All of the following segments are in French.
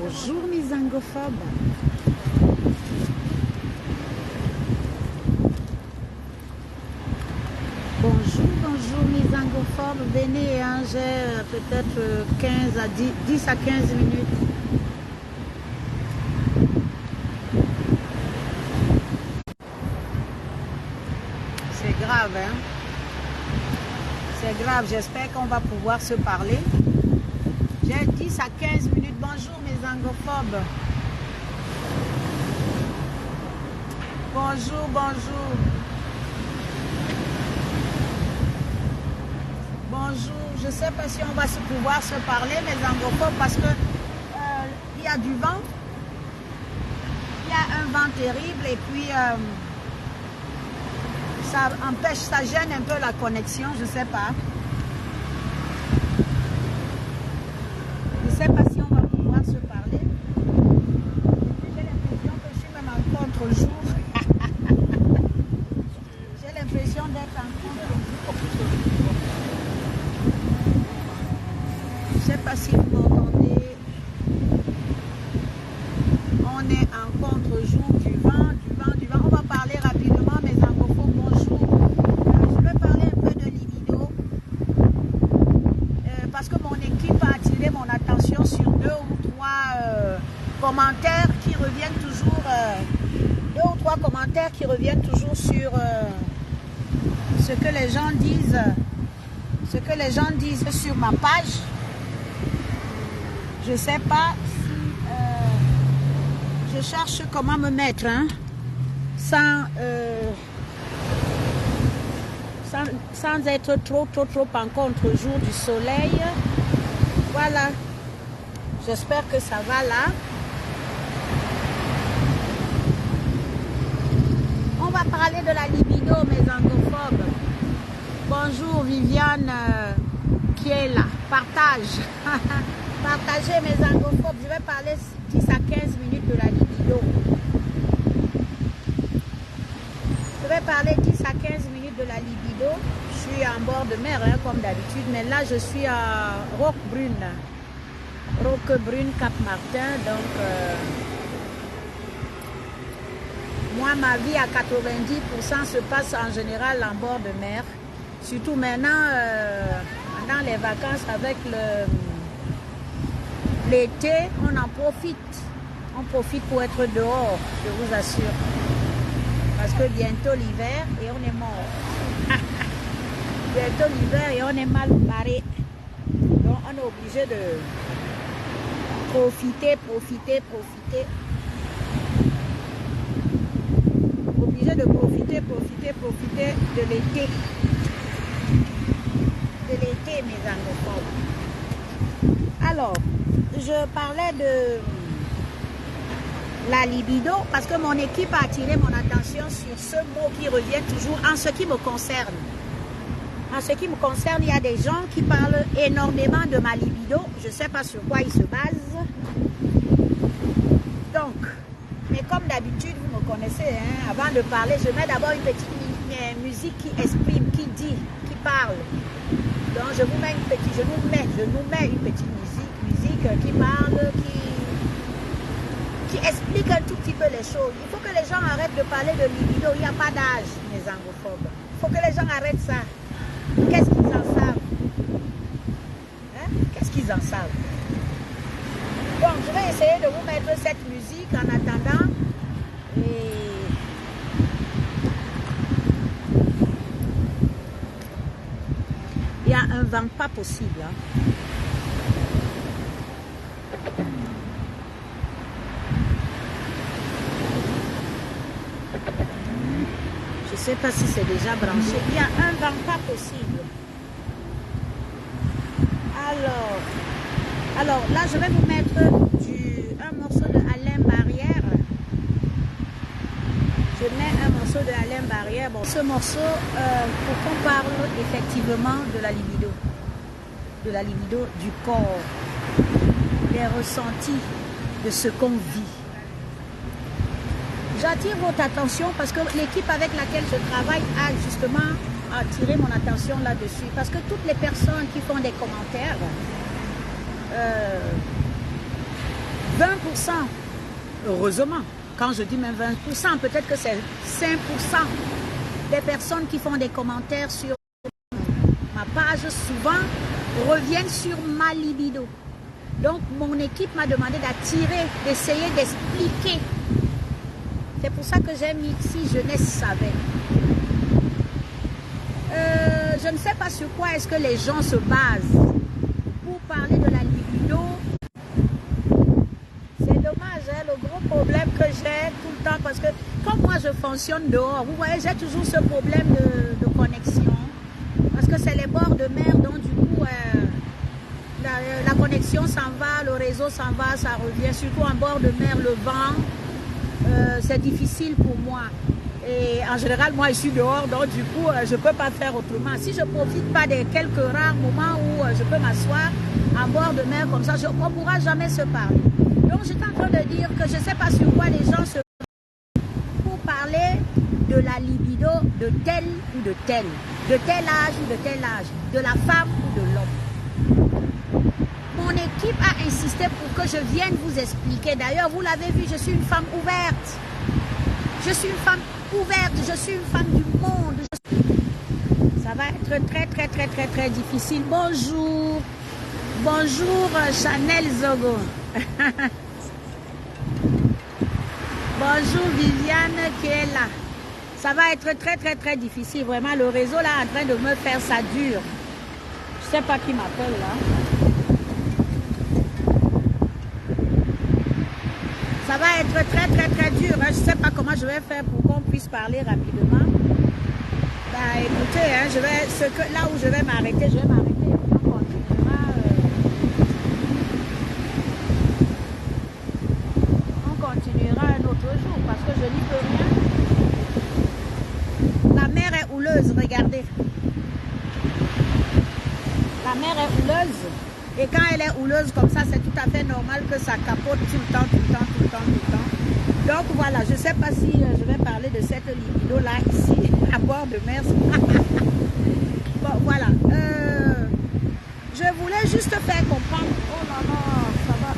Bonjour mes angophobes. Bonjour mes angophobes. Venez, hein, j'ai peut-être 15 à 10 à 15 minutes. C'est grave, hein. C'est grave, j'espère qu'on va pouvoir se parler. J'ai 10 à 15 minutes. Bonjour mes angophobes. Bonjour. Bonjour, je ne sais pas si on va pouvoir se parler mes angophobes parce que il y a du vent. Il y a un vent terrible et puis ça empêche, ça gêne un peu la connexion, je ne sais pas. Je ne sais pas si on va pouvoir se parler. J'ai l'impression que je suis même en contre-jour. J'ai l'impression d'être en contre-jour. Je ne sais pas si vous m'entendez. On est en contre-jour du vent. On va parler rapidement, mes angophobes. Bonjour. Je vais parler un peu de libido. Parce que mon équipe a attiré mon attention sur 2 ou 3 commentaires qui reviennent toujours. 2 ou 3 commentaires qui reviennent toujours sur ce que les gens disent. Ce que les gens disent sur ma page. Je ne sais pas si je cherche comment me mettre, hein, sans être trop en contre-jour du soleil. Voilà. J'espère que ça va là. On va parler de la libido, mes angophobes. Bonjour Viviane qui est là. Partage. Partagez mes angophobes. Je vais parler 10 à 15 minutes de la libido. Je vais parler 10 à 15 minutes de la libido. Je suis en bord de mer, hein, comme d'habitude, mais là je suis à Roquebrune, Cap Martin. Donc, moi, ma vie à 90% se passe en général en bord de mer. Surtout maintenant, pendant les vacances avec l'été, on en profite. On profite pour être dehors, je vous assure. Parce que bientôt l'hiver et on est mort. Bientôt l'hiver et on est mal barré. Donc on est obligé de profiter. Obligé de profiter de l'été. De l'été, mes angophobes. Alors, je parlais de la libido parce que mon équipe a attiré mon attention sur ce mot qui revient toujours en ce qui me concerne. En ce qui me concerne, il y a des gens qui parlent énormément de ma libido. Je ne sais pas sur quoi ils se basent. Donc, mais comme d'habitude, vous me connaissez, hein, avant de parler, je mets d'abord une petite musique qui exprime, qui dit, qui parle. Donc, je nous mets une petite musique qui parle, qui explique un tout petit peu les choses. Il faut que les gens arrêtent de parler de libido. Il n'y a pas d'âge, mes angophobes. Il faut que les gens arrêtent ça. Qu'est-ce qu'ils en savent? Hein? Qu'est-ce qu'ils en savent? Donc, je vais essayer de vous mettre cette musique en attendant. Et il y a un vent pas possible. Hein? Je ne sais pas si c'est déjà branché. Il y a un vent pas possible. Alors là, je vais vous mettre un morceau de Alain Barrière. Je mets un morceau de Alain Barrière. Bon, ce morceau, pour qu'on parle effectivement de la libido. De la libido du corps. Des ressentis de ce qu'on vit. J'attire votre attention parce que l'équipe avec laquelle je travaille a justement attiré mon attention là-dessus. Parce que toutes les personnes qui font des commentaires 20%, heureusement, quand je dis même 20%, peut-être que c'est 5% des personnes qui font des commentaires sur ma page, souvent reviennent sur ma libido. Donc, mon équipe m'a demandé d'attirer, d'essayer d'expliquer. C'est pour ça que j'ai mis si jeunesse savait. Je ne sais pas sur quoi est-ce que les gens se basent pour parler de la libido. C'est dommage, hein, le gros problème que j'ai tout le temps, parce que quand moi je fonctionne dehors, vous voyez, j'ai toujours ce problème de connexion. Parce que c'est les bords de mer, donc du coup, la connexion s'en va, le réseau s'en va, ça revient. Surtout en bord de mer, le vent, c'est difficile pour moi. Et en général, moi, je suis dehors, donc du coup, je ne peux pas faire autrement. Si je ne profite pas des quelques rares moments où je peux m'asseoir en bord de mer comme ça, on ne pourra jamais se parler. Donc, j'étais en train de dire que je ne sais pas sur quoi les gens se pour parler de la libido de tel ou de tel âge ou de tel âge, de la femme ou de l'homme. Mon équipe a insisté pour que je vienne vous expliquer. D'ailleurs, vous l'avez vu, je suis une femme ouverte. Je suis une femme ouverte, je suis une femme du monde. Ça va être très difficile. Bonjour. Bonjour Chanel Zogo. Bonjour Viviane qui est là. Ça va être très difficile. Vraiment, le réseau là est en train de me faire ça dur. Je sais pas qui m'appelle là. Ça va être très dur. Je ne sais pas comment je vais faire pour qu'on puisse parler rapidement. Bah écoutez, hein, là où je vais m'arrêter, je vais m'arrêter. On continuera un autre jour parce que je n'y peux rien. La mer est houleuse, regardez. La mer est houleuse. Et quand elle est houleuse comme ça, c'est tout à fait normal que ça capote tout le temps. Donc voilà, je ne sais pas si je vais parler de cette libido là ici, à bord de mer. Bon, voilà. Je voulais juste faire comprendre. Oh là là, ça va.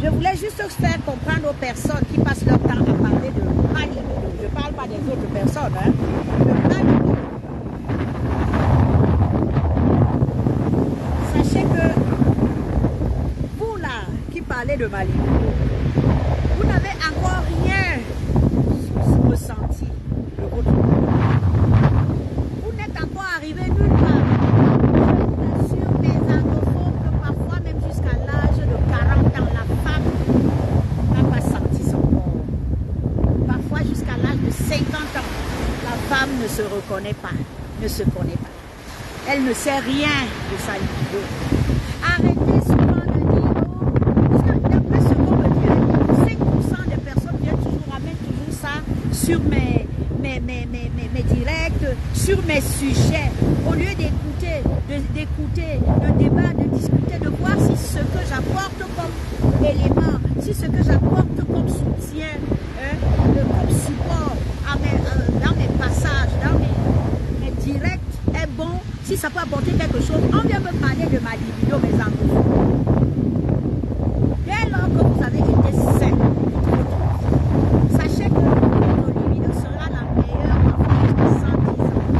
Je voulais juste faire comprendre aux personnes qui passent leur temps à parler de ma libido. Je ne parle pas des autres personnes, hein. De ma libido. Sachez que vous là, qui parlez de ma libido, vous n'avez encore rien ressenti de votre vie. Vous n'êtes encore arrivé nulle part. Je vous assure, mes anglophones, que parfois même jusqu'à l'âge de 40 ans, la femme n'a pas senti son corps. Parfois jusqu'à l'âge de 50 ans, la femme ne se reconnaît pas, ne se connaît pas. Elle ne sait rien de sa libido. Arrêtez souvent de dire, parce que d'après ce qu'on me dit, 5% des personnes viennent toujours, ramènent toujours ça sur mes directs, sur mes sujets, au lieu d'écouter, de débattre, de discuter, de voir si ce que j'apporte comme élément, si ce que j'apporte comme soutien, comme support dans mes passages, dans mes directs est bon, si ça peut apporter quelque chose. On vient me parler de ma libido, mes amis. Dès lors que vous avez été sain, sachez que votre libido sera la meilleure en plus de 110 ans.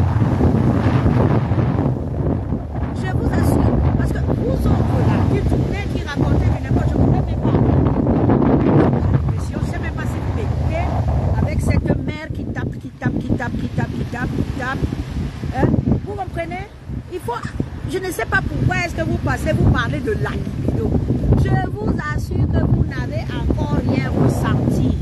Je vous assure, parce que vous autres là, qui tournez, qui racontez du n'importe, je ne pourrais même pas. Je ne sais même pas si vous m'écoutez, avec cette mère qui tape. Hein? Vous comprenez? Il faut, je ne sais pas pourquoi est-ce que vous parlez de la libido. Je vous assure que vous n'avez encore rien ressenti.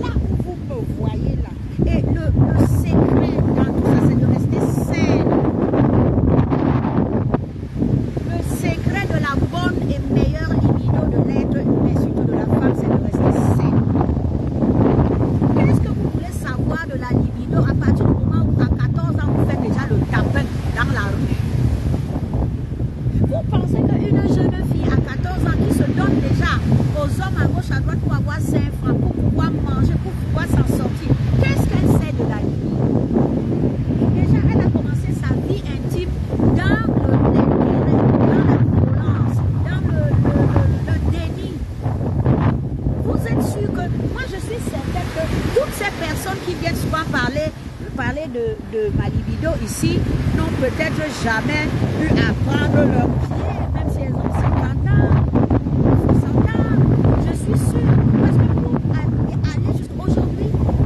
Là où vous me voyez là, et le secret dans tout ça, c'est de rester sain. Le secret de la bonne et meilleure libido de l'être humain, surtout de la femme, c'est de rester sain. Qu'est-ce que vous voulez savoir de la libido à partir du moment où à 14 ans vous faites déjà le tapin dans la rue? Vous pensez qu'une jeune fille à 14 ans qui se donne déjà aux hommes libido ici n'ont peut-être jamais eu à prendre leur pied, même si elles ont 50 ans, 60 ans. Je suis sûre. Parce que pour aller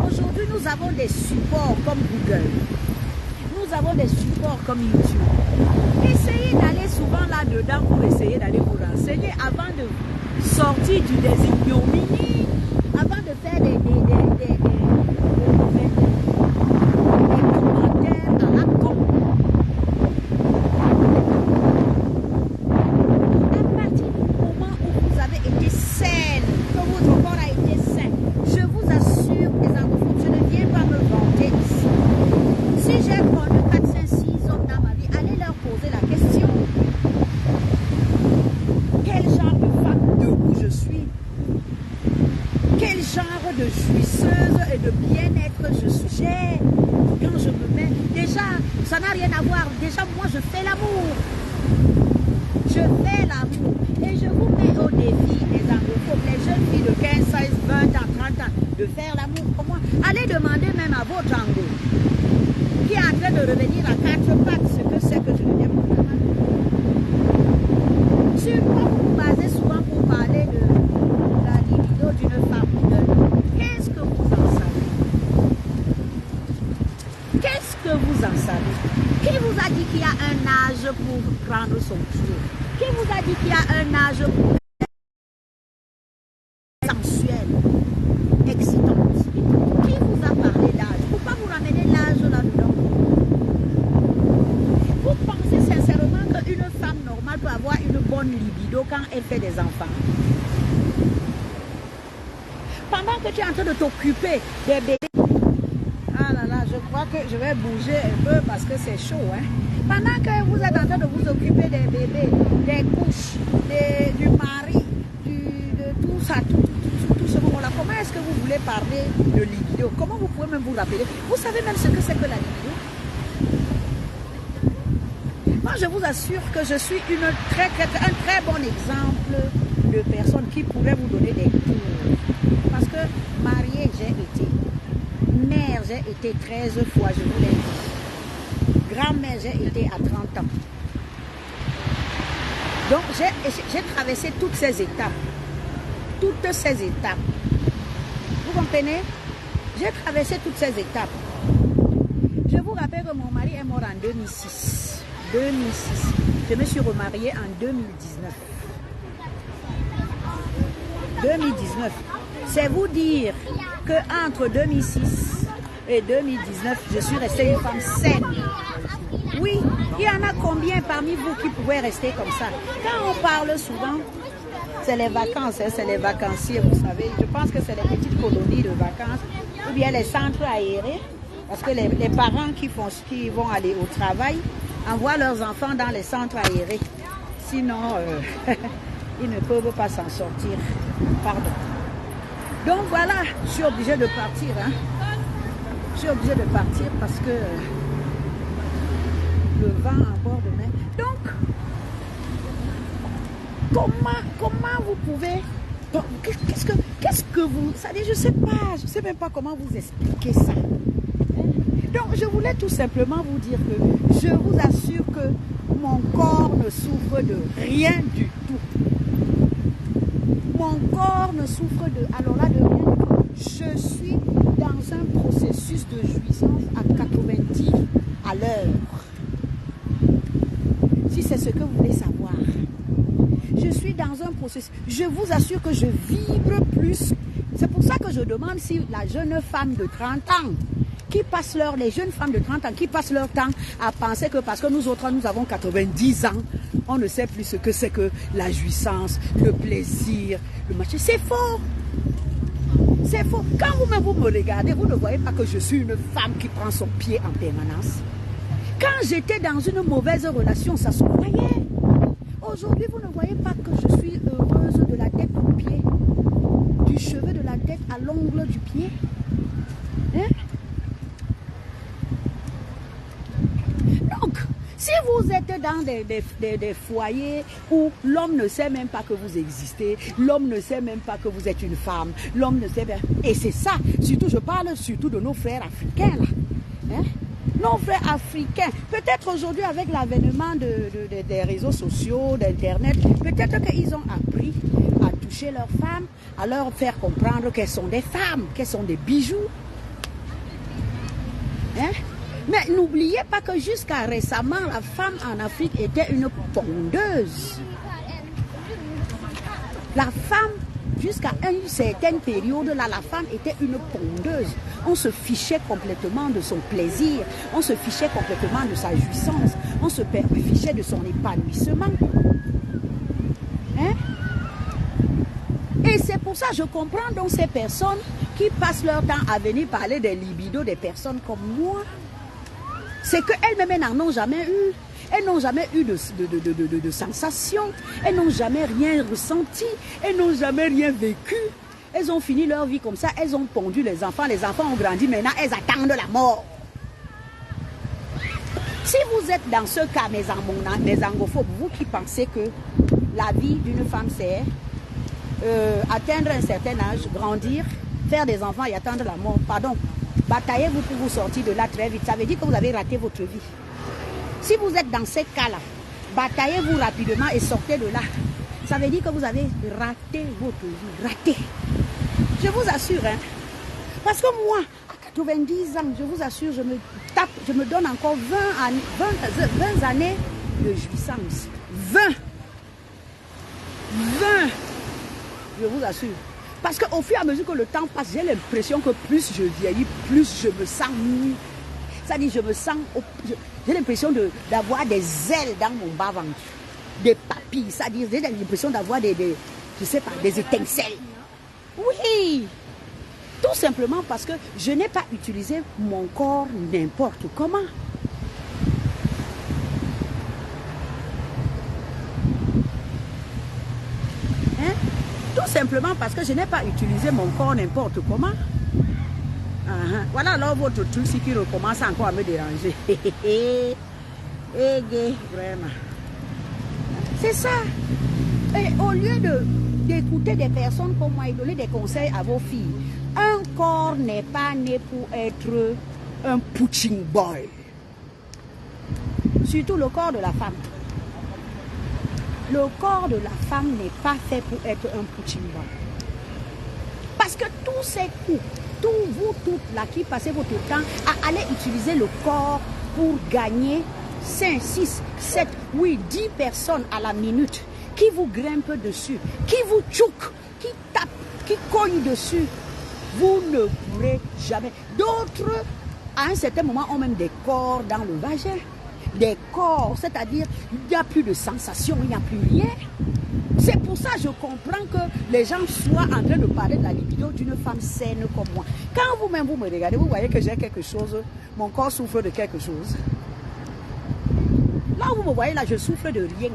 aujourd'hui, nous avons des supports comme Google. Nous avons des supports comme YouTube. Essayez d'aller souvent là-dedans pour essayer d'aller vous renseigner avant de sortir des ignominies, avant de faire des commentaires à la con. À partir du moment où vous avez été saine, que votre corps a été sain, je vous assure, les anglophones, je ne viens pas me vanter ici. Si j'ai connu 4, 5, 6 hommes dans ma vie, allez leur poser la question. Quel genre de femme debout je suis? Quel genre de jouisseuse et de bien-être je suis? Quand je me mets, déjà, ça n'a rien à voir. Déjà, moi, je fais l'amour. Je fais l'amour. Et je vous mets au défi, les anglophones, les jeunes filles de 15, 16, 20 ans, 30 ans, de faire l'amour pour moi. Allez demander même à votre angle, qui est en train de revenir à 4 pattes, ce que c'est que je ne viens pas. Sur quoi vous vous basez souvent pour parler de la libido d'une femme ou d'un homme? Qu'est-ce que vous en savez? Qu'est-ce que vous en savez? Qui vous a dit qu'il y a un âge pour prendre son pied? Qui vous a dit qu'il y a un âge pour être sensuel, excitante? Qui vous a parlé d'âge? Pourquoi vous ramenez l'âge là-dedans? Vous pensez sincèrement qu'une femme normale peut avoir une bonne libido quand elle fait des enfants? Pendant que tu es en train de t'occuper des bébés, ah là là, je crois que je vais bouger un peu parce que c'est chaud, hein? Pendant que vous êtes en train de vous occuper des bébés, des couches, du mari, de tout ça, tout ce moment-là, comment est-ce que vous voulez parler de libido? Comment vous pouvez même vous rappeler? Vous savez même ce que c'est que la libido? Moi, je vous assure que je suis un très bon exemple de personne qui pourrait vous donner des cours. Parce que mariée, j'ai été. Mère, j'ai été 13 fois, je vous l'ai dit. Grand-mère, j'ai été à 30 ans. Donc, j'ai traversé toutes ces étapes. Toutes ces étapes. Vous comprenez? J'ai traversé toutes ces étapes. Je vous rappelle que mon mari est mort en 2006. 2006. Je me suis remariée en 2019. 2019. C'est vous dire qu'entre 2006 et 2019, je suis restée une femme saine. Oui, il y en a combien parmi vous qui pouvaient rester comme ça? Quand on parle souvent, c'est les vacances, hein, c'est les vacanciers, vous savez. Je pense que c'est les petites colonies de vacances ou bien les centres aérés. Parce que les parents qui vont aller au travail envoient leurs enfants dans les centres aérés. Sinon, ils ne peuvent pas s'en sortir. Pardon. Donc voilà, je suis obligée de partir. Hein. Je suis obligée de partir parce que le vent en bord de mer. Donc, comment vous pouvez... Qu'est-ce que vous... C'est-à-dire, je ne sais même pas comment vous expliquer ça. Donc, je voulais tout simplement vous dire que je vous assure que mon corps ne souffre de rien du tout. Mon corps ne souffre alors là, de rien du tout. Je suis dans un processus de jouissance à 90 à l'heure. Si c'est ce que vous voulez savoir. Je suis dans un processus. Je vous assure que je vibre plus. C'est pour ça que je demande si la jeune femme de 30 ans les jeunes femmes de 30 ans qui passent leur temps à penser que parce que nous autres, nous avons 90 ans, on ne sait plus ce que c'est que la jouissance, le plaisir, le machin. C'est faux. C'est faux. Quand vous me regardez, vous ne voyez pas que je suis une femme qui prend son pied en permanence. Quand j'étais dans une mauvaise relation, ça se voyait. Aujourd'hui, vous ne voyez pas que je suis heureuse de la tête aux pieds, du cheveu de la tête à l'ongle du pied. Hein? Donc, si vous êtes dans des foyers où l'homme ne sait même pas que vous existez, l'homme ne sait même pas que vous êtes une femme, l'homme ne sait pas... Et c'est ça, surtout, je parle surtout de nos frères africains, là. Hein? nos frères africains, peut-être aujourd'hui avec l'avènement des réseaux sociaux, d'Internet, peut-être qu'ils ont appris à toucher leurs femmes, à leur faire comprendre qu'elles sont des femmes, qu'elles sont des bijoux. Hein? Mais n'oubliez pas que jusqu'à récemment, la femme en Afrique était une pondeuse. La femme, jusqu'à une certaine période, là, la femme était une pondeuse. On se fichait complètement de son plaisir, on se fichait complètement de sa jouissance, on se fichait de son épanouissement. Hein? Et c'est pour ça que je comprends donc ces personnes qui passent leur temps à venir parler des libidos des personnes comme moi. C'est qu'elles-mêmes n'en ont jamais eu. Elles n'ont jamais eu de sensation. Elles n'ont jamais rien ressenti. Elles n'ont jamais rien vécu. Elles ont fini leur vie comme ça. Elles ont pondu les enfants. Les enfants ont grandi. Maintenant, elles attendent la mort. Si vous êtes dans ce cas, mes angophobes, vous qui pensez que la vie d'une femme, c'est atteindre un certain âge, grandir, faire des enfants et attendre la mort, pardon, bataillez-vous pour vous sortir de là très vite. Ça veut dire que vous avez raté votre vie. Si vous êtes dans ces cas-là, bataillez-vous rapidement et sortez de là. Ça veut dire que vous avez raté votre vie. Raté. Je vous assure, hein. Parce que moi, à 90 ans, je vous assure, je me donne encore 20 années de jouissance. 20. Je vous assure. Parce qu'au fur et à mesure que le temps passe, j'ai l'impression que plus je vieillis, plus je me sens nu. C'est-à-dire, j'ai l'impression d'avoir des ailes dans mon bas-ventre, des papilles, c'est-à-dire, j'ai l'impression d'avoir je sais pas, des étincelles. Oui, tout simplement parce que je n'ai pas utilisé mon corps n'importe comment. Hein? Tout simplement parce que je n'ai pas utilisé mon corps n'importe comment. Voilà alors votre truc qui recommence encore à me déranger. Vraiment. C'est ça. Et au lieu d'écouter des personnes comme moi et donner des conseils à vos filles, un corps n'est pas né pour être un punching ball. Surtout le corps de la femme. Le corps de la femme n'est pas fait pour être un punching ball. Parce que tous ces coups, vous toutes là qui passez votre temps à aller utiliser le corps pour gagner 5, 6, 7, oui, 10 personnes à la minute qui vous grimpent dessus, qui vous tchouk, qui tapent, qui cognent dessus, vous ne pourrez jamais. D'autres, à un certain moment, ont même des corps dans le vagin. Des corps, c'est-à-dire, il n'y a plus de sensation, il n'y a plus rien. C'est pour ça que je comprends que les gens soient en train de parler de la libido d'une femme saine comme moi. Quand vous-même vous me regardez, vous voyez que j'ai quelque chose, mon corps souffre de quelque chose. Là où vous me voyez, là, je souffre de rien.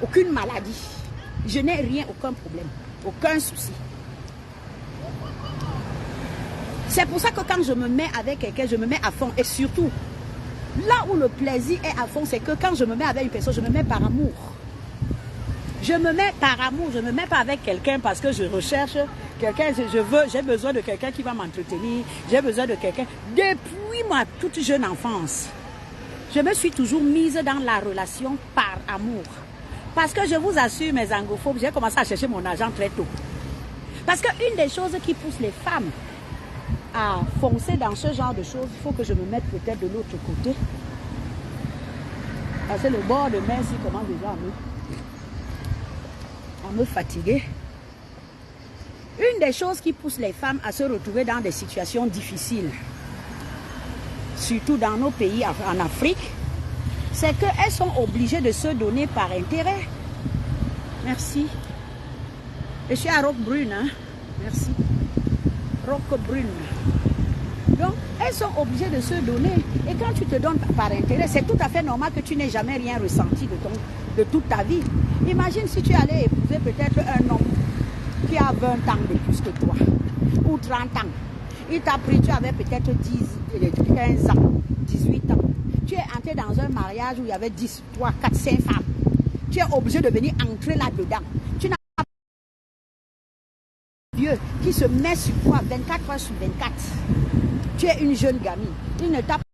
Aucune maladie. Je n'ai rien, aucun problème, aucun souci. C'est pour ça que quand je me mets avec quelqu'un, je me mets à fond. Et surtout, là où le plaisir est à fond, c'est que quand je me mets avec une personne, je me mets par amour. Je me mets par amour, je ne me mets pas avec quelqu'un parce que je recherche quelqu'un, j'ai besoin de quelqu'un qui va m'entretenir, j'ai besoin de quelqu'un. Depuis ma toute jeune enfance, je me suis toujours mise dans la relation par amour. Parce que je vous assure, mes angophobes, j'ai commencé à chercher mon argent très tôt. Parce qu'une des choses qui pousse les femmes à foncer dans ce genre de choses, il faut que je me mette peut-être de l'autre côté. Parce que le bord de mer, il commence déjà à me fatiguer. Une des choses qui pousse les femmes à se retrouver dans des situations difficiles, surtout dans nos pays en Afrique, c'est qu'elles sont obligées de se donner par intérêt. Merci. Je suis à Roquebrune, hein? Merci. Roquebrune. Donc, elles sont obligées de se donner. Et quand tu te donnes par intérêt, c'est tout à fait normal que tu n'aies jamais rien ressenti de toute ta vie. Imagine si tu allais épouser peut-être un homme qui a 20 ans de plus que toi, ou 30 ans. Il t'a pris, tu avais peut-être 15 ans, 18 ans. Tu es entré dans un mariage où il y avait 10, 3, 4, 5 femmes. Tu es obligé de venir entrer là-dedans. Tu n'as pas vieux qui se met sur toi 24 heures sur 24. Tu es une jeune gamine. Il ne t'a